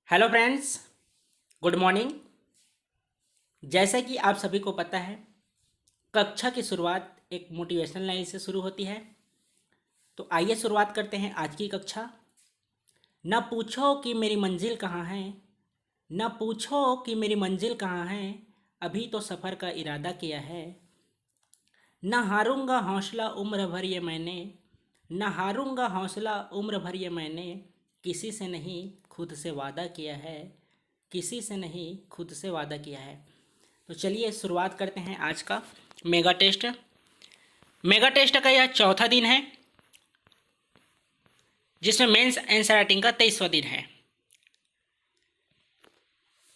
Hello friends, good morning. जैसा कि आप सभी को पता है, कक्षा की शुरुआत एक मोटिवेशनल लाइन से शुरू होती है। तो आइए शुरुआत करते हैं आज की कक्षा। न पूछो कि मेरी मंजिल कहाँ है, न पूछो कि मेरी मंजिल कहाँ है, अभी तो सफ़र का इरादा किया है। न हारूंगा हौसला उम्र भर ये मैंने, न हारूंगा हौसला उम्र भर ये मैंने, किसी से नहीं खुद से वादा किया है, किसी से नहीं खुद से वादा किया है। तो चलिए शुरुआत करते हैं आज का मेगा टेस्ट। मेगा टेस्ट का यह चौथा दिन है, जिसमें मेंस आंसर राइटिंग का 23वां दिन है।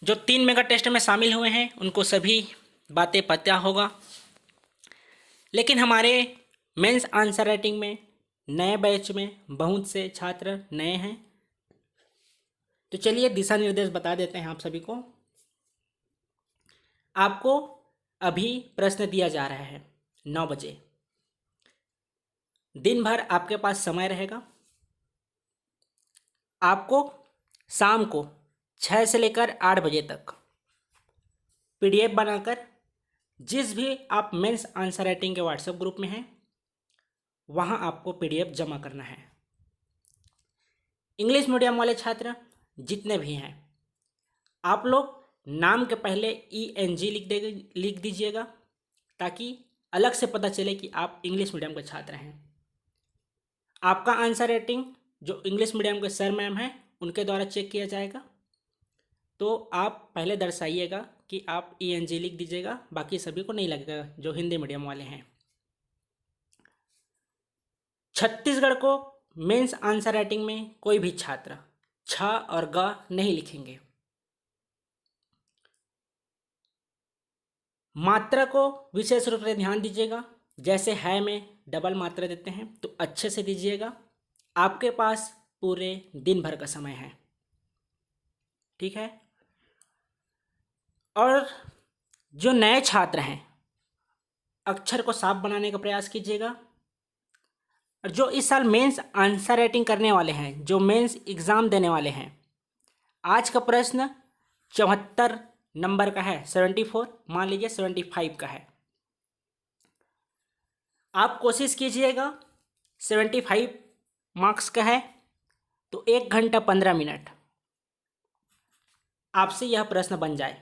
जो 3 मेगा टेस्ट में शामिल हुए हैं उनको सभी बातें पता होगा, लेकिन हमारे मेंस आंसर राइटिंग में नए बैच में बहुत से छात्र नए हैं। तो चलिए दिशा निर्देश बता देते हैं आप सभी को। आपको अभी प्रश्न दिया जा रहा है 9 बजे। दिन भर आपके पास समय रहेगा। आपको शाम को 6 से लेकर 8 बजे तक पीडीएफ बनाकर जिस भी आप मेंस आंसर राइटिंग के व्हाट्सएप ग्रुप में हैं वहां आपको पीडीएफ जमा करना है। इंग्लिश मीडियम वाले छात्र जितने भी हैं, आप लोग नाम के पहले ENG लिख दीजिएगा, ताकि अलग से पता चले कि आप इंग्लिश मीडियम के छात्र हैं। आपका आंसर राइटिंग जो इंग्लिश मीडियम के सर मैम हैं उनके द्वारा चेक किया जाएगा। तो आप पहले दर्शाइएगा कि आप ENG लिख दीजिएगा, बाकी सभी को नहीं लगेगा जो हिंदी मीडियम वाले हैं। छत्तीसगढ़ को मेंस आंसर राइटिंग में कोई भी छात्र छ और ग नहीं लिखेंगे। मात्रा को विशेष रूप से ध्यान दीजिएगा। जैसे है में डबल मात्रा देते हैं तो अच्छे से दीजिएगा। आपके पास पूरे दिन भर का समय है, ठीक है। और जो नए छात्र हैं, अक्षर को साफ बनाने का प्रयास कीजिएगा। और जो इस साल मेंस आंसर राइटिंग करने वाले हैं, जो मेंस एग्ज़ाम देने वाले हैं, आज का प्रश्न 74 नंबर का है, 74, मान लीजिए 75 का है। आप कोशिश कीजिएगा 75 मार्क्स का है तो 1 घंटा 15 मिनट आपसे यह प्रश्न बन जाए।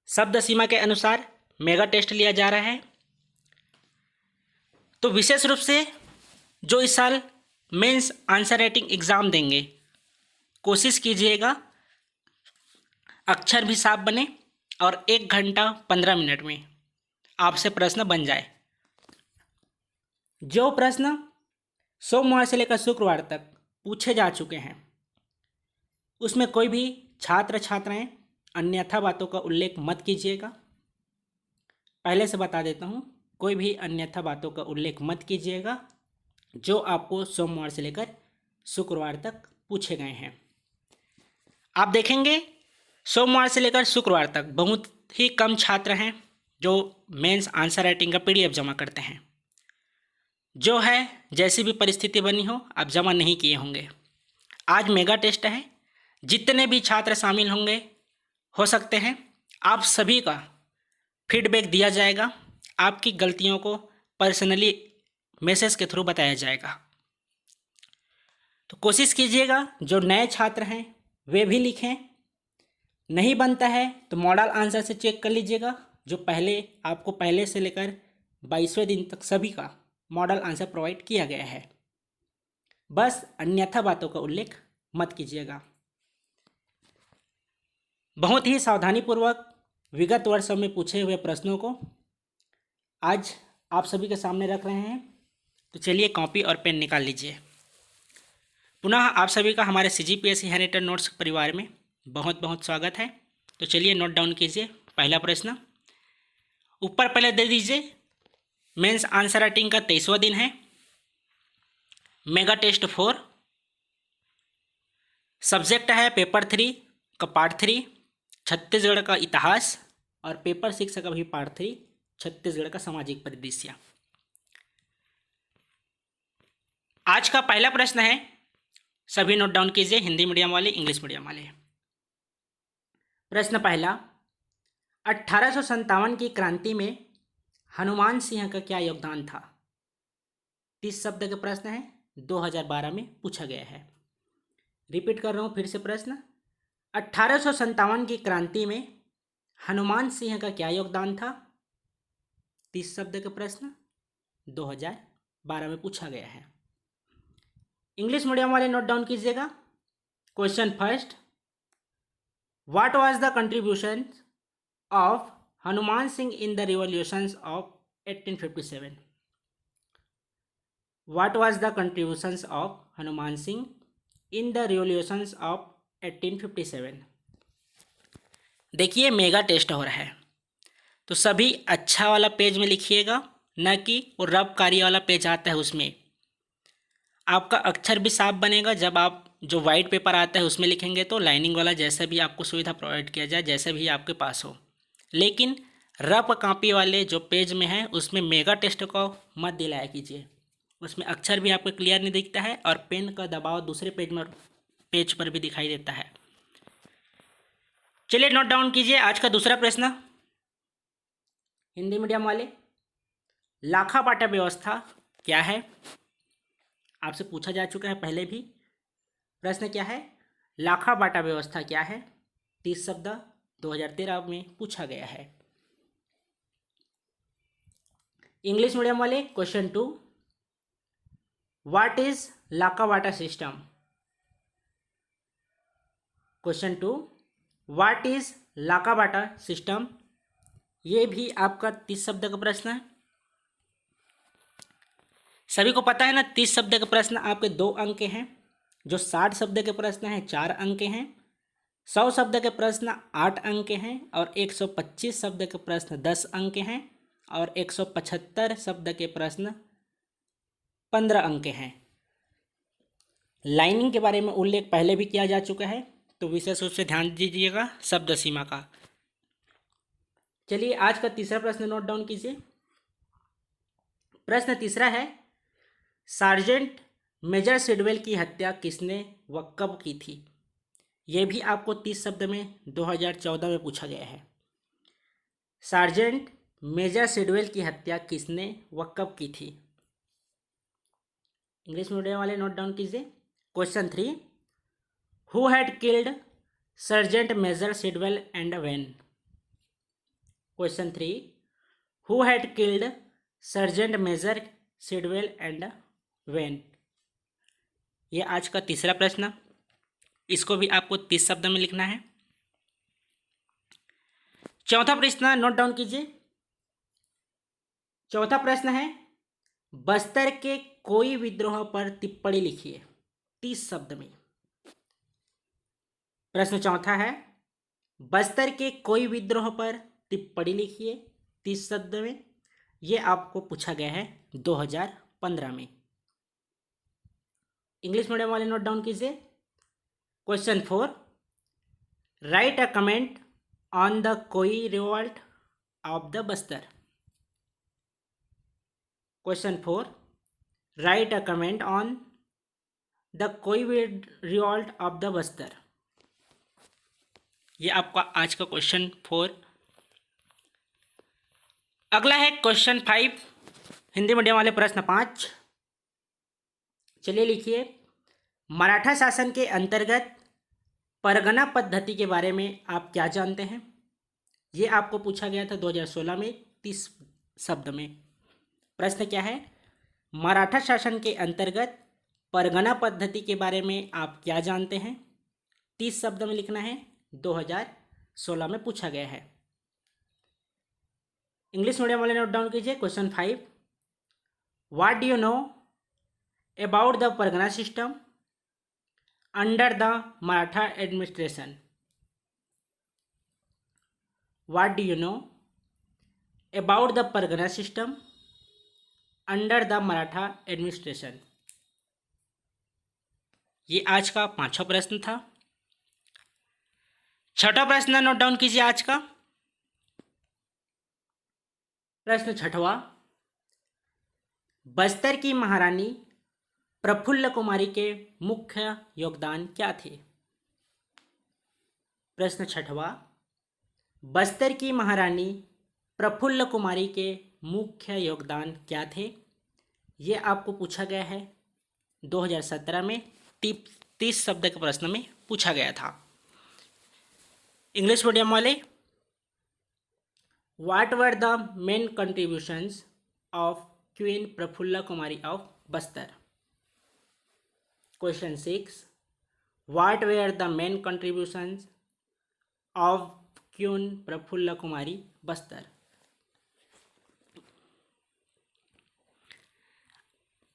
शब्द सीमा के अनुसार मेगा टेस्ट लिया जा रहा है। तो विशेष रूप से जो इस साल मेंस आंसर राइटिंग एग्ज़ाम देंगे, कोशिश कीजिएगा अक्षर भी साफ बने और 1 घंटा 15 मिनट में आपसे प्रश्न बन जाए। जो प्रश्न सोमवार से लेकर शुक्रवार तक पूछे जा चुके हैं, उसमें कोई भी छात्र छात्राएं अन्यथा बातों का उल्लेख मत कीजिएगा। पहले से बता देता हूं, कोई भी अन्यथा बातों का उल्लेख मत कीजिएगा जो आपको सोमवार से लेकर शुक्रवार तक पूछे गए हैं। आप देखेंगे सोमवार से लेकर शुक्रवार तक बहुत ही कम छात्र हैं जो मेंस आंसर राइटिंग का पीडीएफ जमा करते हैं। जो है जैसी भी परिस्थिति बनी हो, आप जमा नहीं किए होंगे। आज मेगा टेस्ट है, जितने भी छात्र शामिल होंगे, हो सकते हैं आप सभी का फीडबैक दिया जाएगा। आपकी गलतियों को पर्सनली मैसेज के थ्रू बताया जाएगा। तो कोशिश कीजिएगा जो नए छात्र हैं वे भी लिखें। नहीं बनता है तो मॉडल आंसर से चेक कर लीजिएगा, जो पहले आपको पहले से लेकर 22वें दिन तक सभी का मॉडल आंसर प्रोवाइड किया गया है। बस अन्यथा बातों का उल्लेख मत कीजिएगा। बहुत ही सावधानीपूर्वक विगत वर्षों में पूछे हुए प्रश्नों को आज आप सभी के सामने रख रहे हैं। तो चलिए कॉपी और पेन निकाल लीजिए। पुनः आप सभी का हमारे CGPSC हैंडरिटन नोट्स परिवार में बहुत बहुत स्वागत है। तो चलिए नोट डाउन कीजिए। पहला प्रश्न ऊपर पहले दे दीजिए। मेंस आंसर राइटिंग का 23वां दिन है। मेगा टेस्ट 4, सब्जेक्ट है पेपर 3 का पार्ट 3 छत्तीसगढ़ का इतिहास, और पेपर 6 का भी पार्ट 3 छत्तीसगढ़ का सामाजिक परिदृश्य। आज का पहला प्रश्न है, सभी नोट डाउन कीजिए, हिंदी मीडियम वाले, इंग्लिश मीडियम वाले। प्रश्न पहला, 1857 की क्रांति में हनुमान सिंह का क्या योगदान था? 30 शब्द का प्रश्न है, 2012 में पूछा गया है। रिपीट कर रहा हूँ फिर से प्रश्न, 1857 की क्रांति में हनुमान सिंह का क्या योगदान था? 30 शब्द का प्रश्न 2012 में पूछा गया है। इंग्लिश मीडियम वाले नोट डाउन कीजिएगा। Question first, what was the contribution of Hanuman Singh in the revolutions of 1857? What was the contributions of Hanuman Singh in the revolutions of 1857? देखिए मेगा टेस्ट हो रहा है, तो सभी अच्छा वाला पेज में लिखिएगा, न कि वो रब कार्य वाला पेज आता है उसमें। आपका अक्षर भी साफ बनेगा। जब आप जो वाइट पेपर आता है उसमें लिखेंगे तो लाइनिंग वाला जैसा भी आपको सुविधा प्रोवाइड किया जाए, जैसे भी आपके पास हो। लेकिन रफ कॉपी वाले जो पेज में है उसमें मेगा टेस्ट को मत दिलाया कीजिए। उसमें अक्षर भी आपको क्लियर नहीं दिखता है और पेन का दबाव दूसरे पेज पर भी दिखाई देता है। चलिए नोट डाउन कीजिए आज का दूसरा प्रश्न। हिंदी मीडियम वाले, लाखा बाटा व्यवस्था क्या है? आपसे पूछा जा चुका है पहले भी। प्रश्न क्या है? लाखा बाटा व्यवस्था क्या है? 30 शब्द 2013 में पूछा गया है। इंग्लिश मीडियम वाले, question 2, what is Lakha Bata system? Question 2, what is Lakha Bata system? ये भी आपका 30 शब्द का प्रश्न है। सभी को पता है ना, 30 शब्द के प्रश्न आपके 2 अंक के हैं। जो 60 शब्द के प्रश्न हैं 4 अंक के हैं। 100 शब्द के प्रश्न 8 अंक के हैं और 125 शब्द के प्रश्न 10 अंक के हैं और 175 शब्द के प्रश्न 15 अंक के हैं। लाइनिंग के बारे में उल्लेख पहले भी किया जा चुका है, तो विशेष रूप से ध्यान दीजिएगा शब्द सीमा का। चलिए आज का तीसरा प्रश्न नोट डाउन कीजिए। प्रश्न तीसरा है, सार्जेंट मेजर सिडवेल की हत्या किसने व कब की थी? यह भी आपको 30 शब्द में 2014 में पूछा गया है। सार्जेंट मेजर सिडवेल की हत्या किसने व कब की थी? इंग्लिश मीडियम वाले नोट डाउन कीजिए। Question 3, who had killed sergeant major Sidwell and when? Question 3, who had killed sergeant major Sidwell and when? ये आज का तीसरा प्रश्न, इसको भी आपको 30 शब्द में लिखना है। चौथा प्रश्न नोट डाउन कीजिए। चौथा प्रश्न है, बस्तर के कोई विद्रोह पर टिप्पणी लिखिए 30 शब्द में। प्रश्न चौथा है, बस्तर के कोई विद्रोह पर टिप्पणी लिखिए 30 शब्द में। ये आपको पूछा गया है 2015 में। इंग्लिश मीडियम वाले नोट डाउन कीजिए। Question 4, write a comment on the Koi revolt of the Bastar. Question 4, write a comment on the Koi revolt of the Bastar. ये आपका आज का क्वेश्चन 4। अगला है क्वेश्चन 5, हिंदी मीडियम वाले प्रश्न 5। चलिए लिखिए, मराठा शासन के अंतर्गत परगना पद्धति के बारे में आप क्या जानते हैं? ये आपको पूछा गया था 2016 में 30 शब्द में। प्रश्न क्या है? मराठा शासन के अंतर्गत परगना पद्धति के बारे में आप क्या जानते हैं? 30 शब्द में लिखना है, 2016 में पूछा गया है। इंग्लिश मीडियम वाले नोट डाउन कीजिए। Question 5, what do you know about the Pargana system under the Maratha administration? What do you know about the Pargana system under the Maratha administration? ये आज का 5वां प्रश्न था। 6वां प्रश्न नोट डाउन कीजिए आज का। प्रश्न 6वां, बस्तर की महारानी प्रफुल्ल कुमारी के मुख्य योगदान क्या थे? प्रश्न छठवां, बस्तर की महारानी प्रफुल्ल कुमारी के मुख्य योगदान क्या थे? ये आपको पूछा गया है 2017 में 30 शब्द के प्रश्न में पूछा गया था। इंग्लिश मीडियम वाले, what were the main contributions of queen Prafulla Kumari of Bastar? Question 6, what were the main contributions of queen Prafulla Kumari Bastar?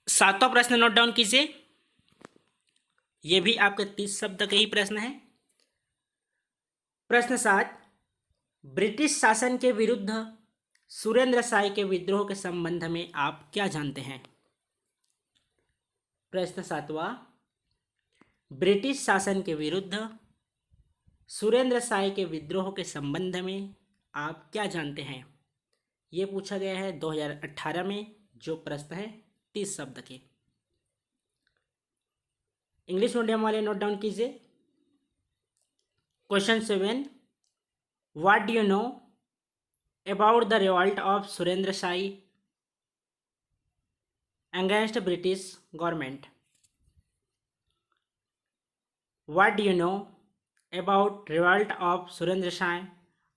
सातवां प्रश्न नोट डाउन कीजिए, ये भी आपके 30 शब्द के ही प्रश्न है। प्रश्न 7, ब्रिटिश शासन के विरुद्ध सुरेंद्र शाही के विद्रोह के संबंध में आप क्या जानते हैं? प्रश्न 7वां, ब्रिटिश शासन के विरुद्ध सुरेंद्र शाही के विद्रोह के संबंध में आप क्या जानते हैं? ये पूछा गया है 2018 में, जो प्रश्न है 30 शब्द के। इंग्लिश मीडियम वाले नोट डाउन कीजिए। Question 7, what do you know about the revolt of Surendra shahi against British government? What do you know about revolt of Surendra shahi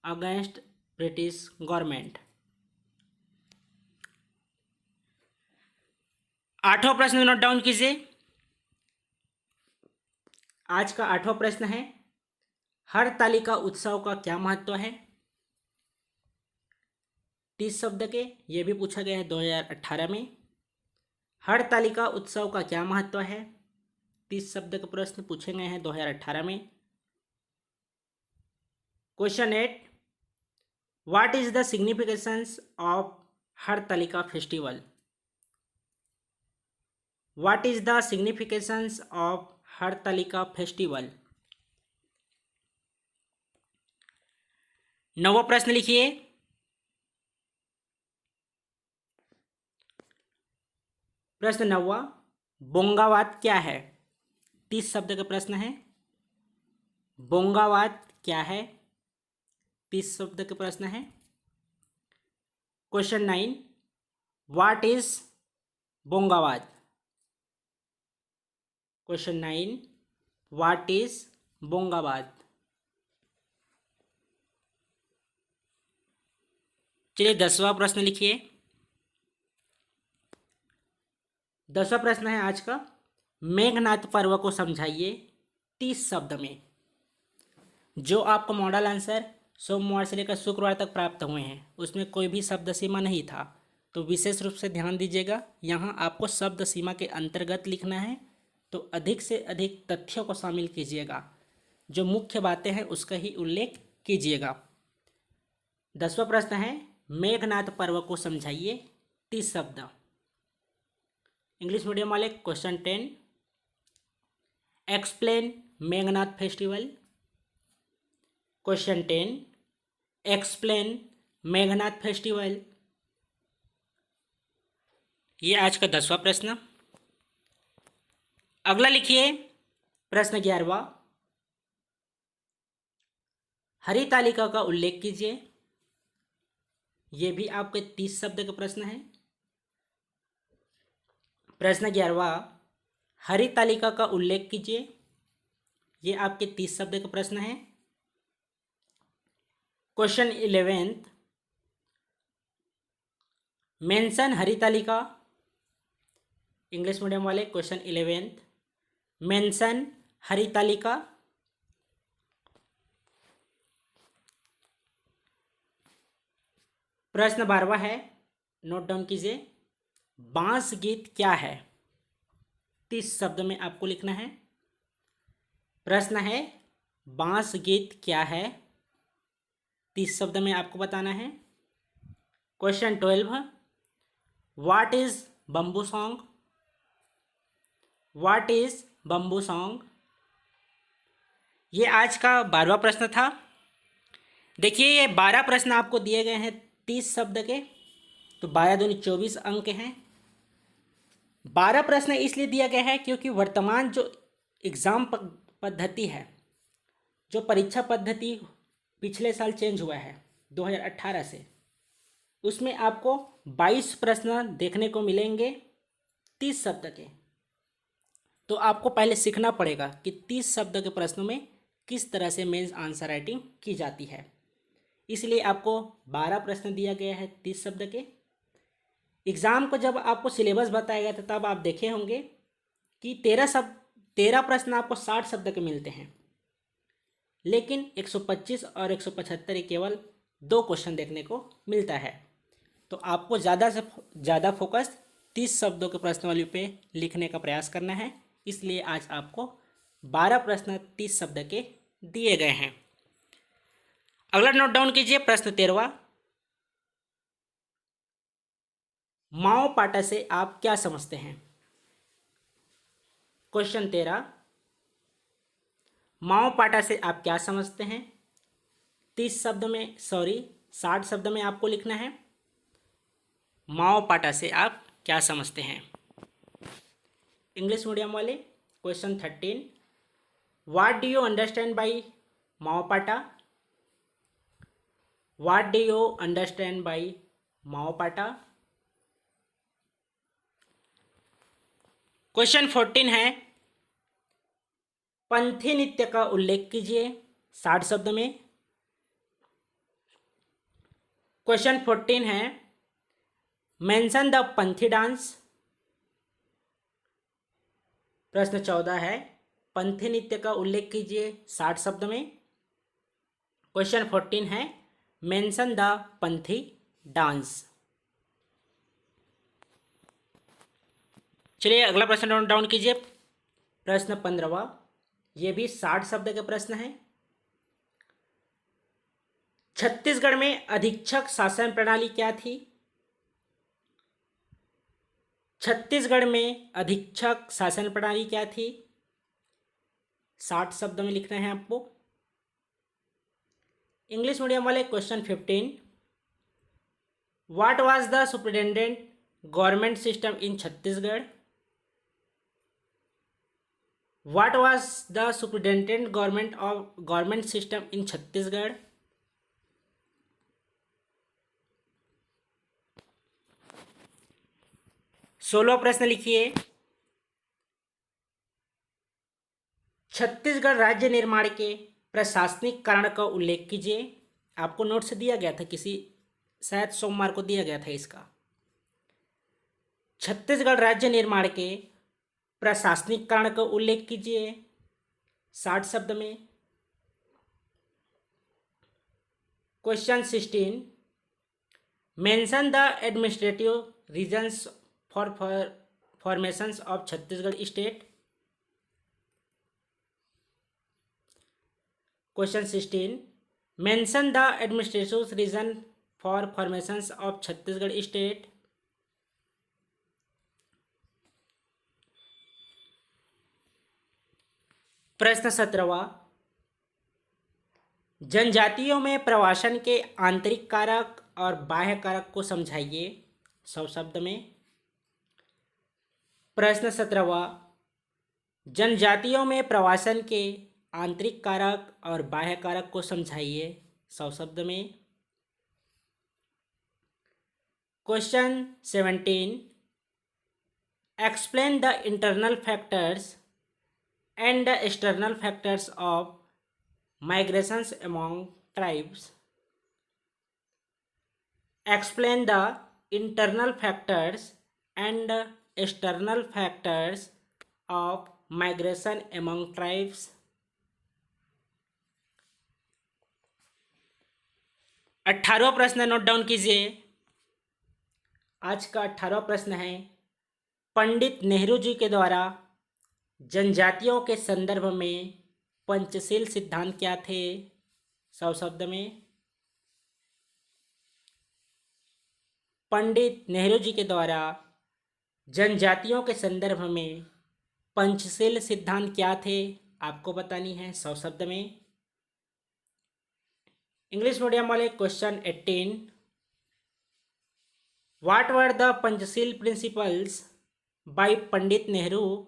against British government? आठवां प्रश्न नोट डाउन कीजिए। आज का आठवां प्रश्न है, हरतालिका उत्सव का क्या महत्व है? 30 शब्द के, ये भी पूछा गया है 2018 में। हरतालिका उत्सव का क्या महत्व है? 30 शब्द के प्रश्न पूछे गए हैं 2018 में। Question 8, what is the significations of Hartalika festival? What is the significations of Hartalika festival? नौवां प्रश्न लिखिए। प्रश्न 9, बोंगावात क्या है? 30 शब्द का प्रश्न है। बोंगावात क्या है? 30 शब्द का प्रश्न है। क्वेश्चन 9, व्हाट इज बोंगावात? क्वेश्चन 9, व्हाट इज बोंगावात? चलिए 10वां प्रश्न लिखिए। 10वां प्रश्न है आज का, मेघनाद पर्व को समझाइए 30 शब्द में। जो आपको मॉडल आंसर सोमवार से लेकर शुक्रवार तक प्राप्त हुए हैं, उसमें कोई भी शब्द सीमा नहीं था, तो विशेष रूप से ध्यान दीजिएगा। यहाँ आपको शब्द सीमा के अंतर्गत लिखना है, तो अधिक से अधिक तथ्यों को शामिल कीजिएगा, जो मुख्य बातें हैं उसका ही उल्लेख कीजिएगा। 10वां प्रश्न है, मेघनाद पर्व को समझाइए 30 शब्द। इंग्लिश मीडियम वाले, question 10, explain Meghnad festival. Question 10, explain Meghnad festival. ये आज का 10वां प्रश्न। अगला लिखिए प्रश्न 11वां, हरितालिका का उल्लेख कीजिए। ये भी आपके 30 शब्द का प्रश्न है। प्रश्न 11वां, हरितालिका का उल्लेख कीजिए। ये आपके 30 शब्द का प्रश्न है। Question 11, mention Haritalika. English medium वाले, क्वेश्चन 11, मेंशन हरितालिका। प्रश्न 12वां है, नोट डाउन कीजिए, बांस गीत क्या है? 30 शब्द में आपको लिखना है। प्रश्न है, बांस गीत क्या है? 30 शब्द में आपको बताना है। Question 12, what is bamboo song? What is bamboo song? ये आज का 12वां प्रश्न था। देखिए, ये 12 प्रश्न आपको दिए गए हैं 30 शब्द के, तो 12 दूनी 24 अंक हैं। 12 प्रश्न इसलिए दिया गया है क्योंकि वर्तमान जो एग्ज़ाम पद्धति है, जो परीक्षा पद्धति पिछले साल चेंज हुआ है 2018 से, उसमें आपको 22 प्रश्न देखने को मिलेंगे 30 शब्द के। तो आपको पहले सीखना पड़ेगा कि 30 शब्द के प्रश्नों में किस तरह से मेंस आंसर राइटिंग की जाती है। इसलिए आपको 12 प्रश्न दिया गया है 30 शब्द के। एग्ज़ाम को जब आपको सिलेबस बताया गया था तब आप देखे होंगे कि 13 प्रश्न आपको 60 शब्द के मिलते हैं, लेकिन 125 और 175 केवल 2 क्वेश्चन देखने को मिलता है। तो आपको ज़्यादा से ज़्यादा फोकस 30 शब्दों के प्रश्नावली पे लिखने का प्रयास करना है। इसलिए आज आपको 12 प्रश्न 30 शब्द के दिए गए हैं। अगला नोट डाउन कीजिए, प्रश्न 13वां। माओ पाटा से आप क्या समझते हैं? क्वेश्चन 13, माओ पाटा से आप क्या समझते हैं? 60 शब्द में आपको लिखना है। माओ पाटा से आप क्या समझते हैं? इंग्लिश मीडियम वाले question 13, what do you understand by Mao Pata? What do you understand by Mao Pata? Question 14 है, पंथी नृत्य का उल्लेख कीजिए 60 शब्द में। क्वेश्चन 14 है, मेंशन द पंथी डांस। प्रश्न 14 है, पंथी नृत्य का उल्लेख कीजिए 60 शब्द में। क्वेश्चन 14 है, मेंशन द पंथी डांस। चलिए अगला प्रश्न नोट डाउन कीजिए, प्रश्न 15वां। ये भी 60 शब्द के प्रश्न है। छत्तीसगढ़ में अधीक्षक शासन प्रणाली क्या थी? छत्तीसगढ़ में अधीक्षक शासन प्रणाली क्या थी? 60 शब्द में लिखना है आपको। इंग्लिश मीडियम वाले question 15, what was the superintendent government system in Chhattisgarh? What was the superintendent government system in Chhattisgarh? सोलह प्रश्न लिखिए, छत्तीसगढ़ राज्य निर्माण के प्रशासनिक कारण का उल्लेख कीजिए। आपको नोट्स दिया गया था, शायद सोमवार को दिया गया था इसका। छत्तीसगढ़ राज्य निर्माण के प्रशासनिक कारण का उल्लेख कीजिए 60 शब्द में। Question 16, mention the administrative reasons for formations of Chhattisgarh state. Question 16, mention the administrative reason for formations of Chhattisgarh state. प्रश्न 17वां, जनजातियों में प्रवासन के आंतरिक कारक और बाह्य कारक को समझाइए 100 शब्द में। प्रश्न 17वां, जनजातियों में प्रवासन के आंतरिक कारक और बाह्य कारक को समझाइए 100 शब्द में। Question 17, explain the internal factors and the external factors of migrations among tribes. Explain the internal factors and the external factors of migration among tribes. 18वां प्रश्न नोट डाउन कीजिए। आज का 18वां प्रश्न है, पंडित नेहरू जी के द्वारा जनजातियों के संदर्भ में पंचशील सिद्धांत क्या थे 100 शब्द में। पंडित नेहरू जी के द्वारा जनजातियों के संदर्भ में पंचशील सिद्धांत क्या थे आपको बतानी है 100 शब्द में। इंग्लिश मीडियम वाले question 18, what were the Panchsheel principles by Pandit Nehru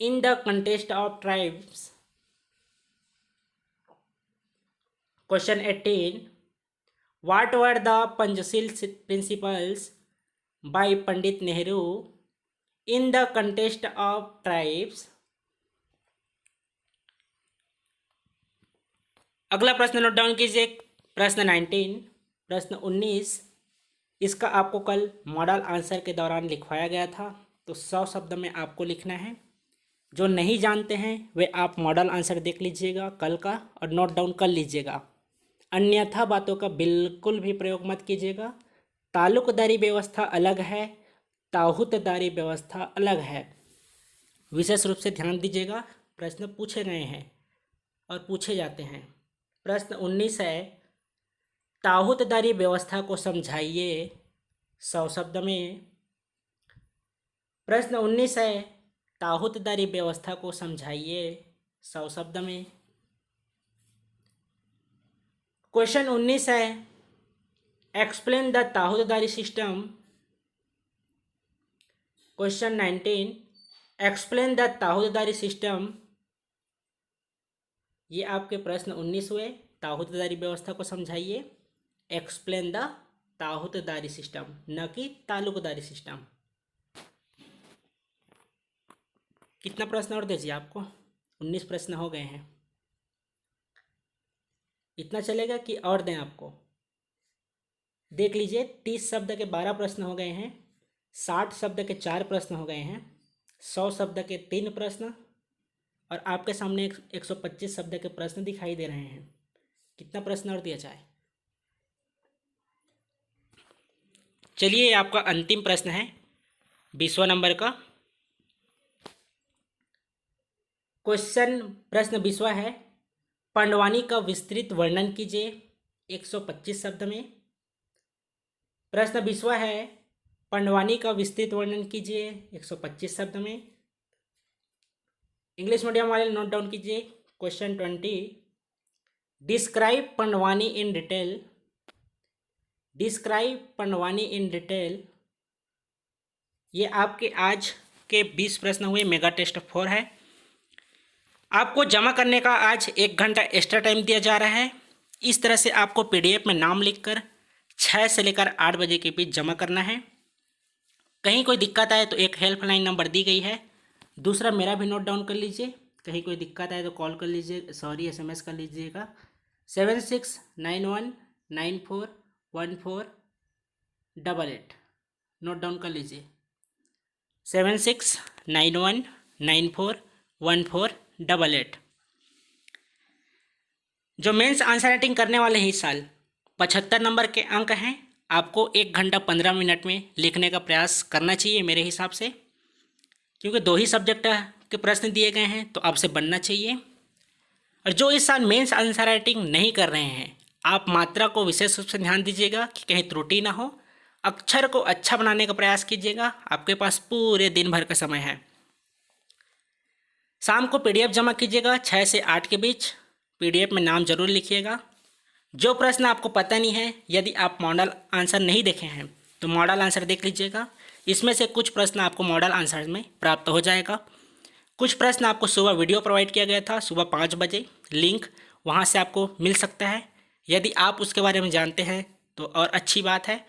in the context of tribes. Question 18. What were the Panchashil principles by Pandit Nehru in the context of tribes? अगला प्रश्न नोट डाउन कीजिए। प्रश्न 19, प्रश्न 19 इसका आपको कल model answer के दौरान लिखवाया गया था, तो 100 शब्द में आपको लिखना है। जो नहीं जानते हैं वे आप मॉडल आंसर देख लीजिएगा कल का और नोट डाउन कर लीजिएगा। अन्यथा बातों का बिल्कुल भी प्रयोग मत कीजिएगा। ताल्लुकदारी व्यवस्था अलग है, ताहुतदारी व्यवस्था अलग है। विशेष रूप से ध्यान दीजिएगा, प्रश्न पूछे गए हैं और पूछे जाते हैं। प्रश्न 19 है, ताहुतदारी व्यवस्था को समझाइए 100 शब्द में। प्रश्न 19 है, ताहुतदारी व्यवस्था को समझाइए 100 शब्द में। क्वेश्चन 19 है, explain the Tahutdari system. Question 19, explain the Tahutdari system. ये आपके प्रश्न 19 हुए। ताहुतदारी व्यवस्था को समझाइए, एक्सप्लेन द ताहुतदारी सिस्टम, न कि ताल्लुकदारी सिस्टम। कितना प्रश्न और दीजिए आपको? 19 प्रश्न हो गए हैं। इतना चलेगा कि और दें आपको? देख लीजिए, 30 शब्द के 12 प्रश्न हो गए हैं, 60 शब्द के 4 प्रश्न हो गए हैं, 100 शब्द के 3 प्रश्न और आपके सामने 125 शब्द के प्रश्न दिखाई दे रहे हैं। कितना प्रश्न और दिया जाए? चलिए, आपका अंतिम प्रश्न है 20वां नंबर का। क्वेश्चन प्रश्न 20वां है, पंडवानी का विस्तृत वर्णन कीजिए 125 शब्द में। प्रश्न 20वां है, पंडवानी का विस्तृत वर्णन कीजिए 125 शब्द में। इंग्लिश मीडियम वाले नोट डाउन कीजिए। Question 20, describe Pandavani in detail. Describe Pandavani in detail. ये आपके आज के 20 प्रश्न हुए, मेगा टेस्ट 4 है। आपको जमा करने का आज 1 घंटा एक्स्ट्रा टाइम दिया जा रहा है। इस तरह से आपको पीडीएफ में नाम लिखकर 6 से लेकर 8 बजे के बीच जमा करना है। कहीं कोई दिक्कत आए तो एक हेल्पलाइन नंबर दी गई है, दूसरा मेरा भी नोट डाउन कर लीजिए। कहीं कोई दिक्कत आए तो कॉल कर लीजिए, सॉरी SMS कर लीजिएगा 7691941488। नोट डाउन कर लीजिए 7691941488। जो मेंस आंसर राइटिंग करने वाले हैं इस साल 75 नंबर के अंक हैं। आपको 1 घंटा 15 मिनट में लिखने का प्रयास करना चाहिए मेरे हिसाब से, क्योंकि 2 ही सब्जेक्ट के प्रश्न दिए गए हैं तो आपसे बनना चाहिए। और जो इस साल मेंस आंसर राइटिंग नहीं कर रहे हैं, आप मात्रा को विशेष रूप से ध्यान दीजिएगा कि कहीं त्रुटि ना हो। अक्षर को अच्छा बनाने का प्रयास कीजिएगा। आपके पास पूरे दिन भर का समय है। शाम को पीडीएफ जमा कीजिएगा 6 से 8 के बीच। पीडीएफ में नाम जरूर लिखिएगा। जो प्रश्न आपको पता नहीं है, यदि आप मॉडल आंसर नहीं देखे हैं तो मॉडल आंसर देख लीजिएगा। इसमें से कुछ प्रश्न आपको मॉडल आंसर में प्राप्त हो जाएगा। कुछ प्रश्न आपको सुबह वीडियो प्रोवाइड किया गया था, सुबह 5 बजे, लिंक वहां से आपको मिल सकता है। यदि आप उसके बारे में जानते हैं तो और अच्छी बात है,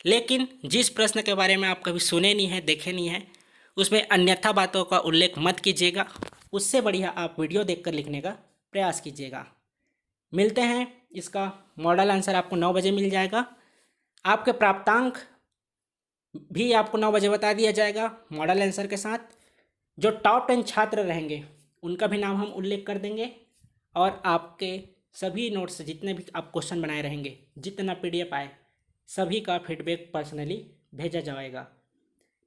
लेकिन जिस प्रश्न के बारे में आप कभी सुने नहीं हैं, देखे नहीं हैं, उसमें अन्यथा बातों का उल्लेख मत कीजिएगा। उससे बढ़िया आप वीडियो देखकर लिखने का प्रयास कीजिएगा। मिलते हैं, इसका मॉडल आंसर आपको 9 बजे मिल जाएगा। आपके प्राप्तांक भी आपको 9 बजे बता दिया जाएगा मॉडल आंसर के साथ। जो टॉप 10 छात्र रहेंगे उनका भी नाम हम उल्लेख कर देंगे और आपके सभी नोट्स जितने भी आप क्वेश्चन बनाए रहेंगे, जितना पीडीएफ आए, सभी का फीडबैक पर्सनली भेजा जाएगा।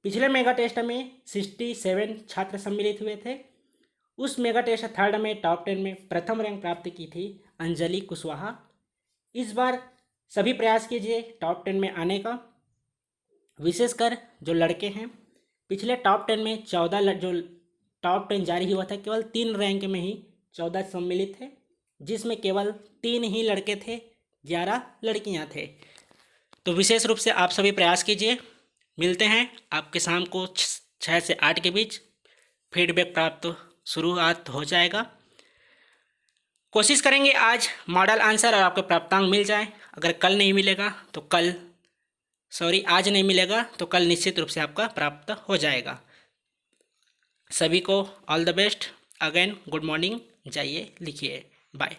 पिछले मेगा टेस्ट में 67 छात्र सम्मिलित हुए थे। उस मेगा टेस्ट 3rd में टॉप 10 में प्रथम रैंक प्राप्त की थी अंजलि कुशवाहा। इस बार सभी प्रयास कीजिए टॉप 10 में आने का, विशेषकर जो लड़के हैं। पिछले टॉप 10 में 14 जो टॉप 10 जारी हुआ था, केवल 3 रैंक में ही 14 सम्मिलित थे, जिसमें केवल 3 ही लड़के थे, 11 लड़कियां थे। तो विशेष रूप से आप सभी प्रयास कीजिए मिलते हैं आपके शाम को 6 से 8 के बीच। फीडबैक प्राप्त शुरुआत हो जाएगा। कोशिश करेंगे आज मॉडल आंसर और आपके प्राप्तांक मिल जाए। अगर कल नहीं मिलेगा तो आज नहीं मिलेगा तो कल निश्चित रूप से आपका प्राप्त हो जाएगा। सभी को all the best. Again good morning. जाइए लिखिए। बाय।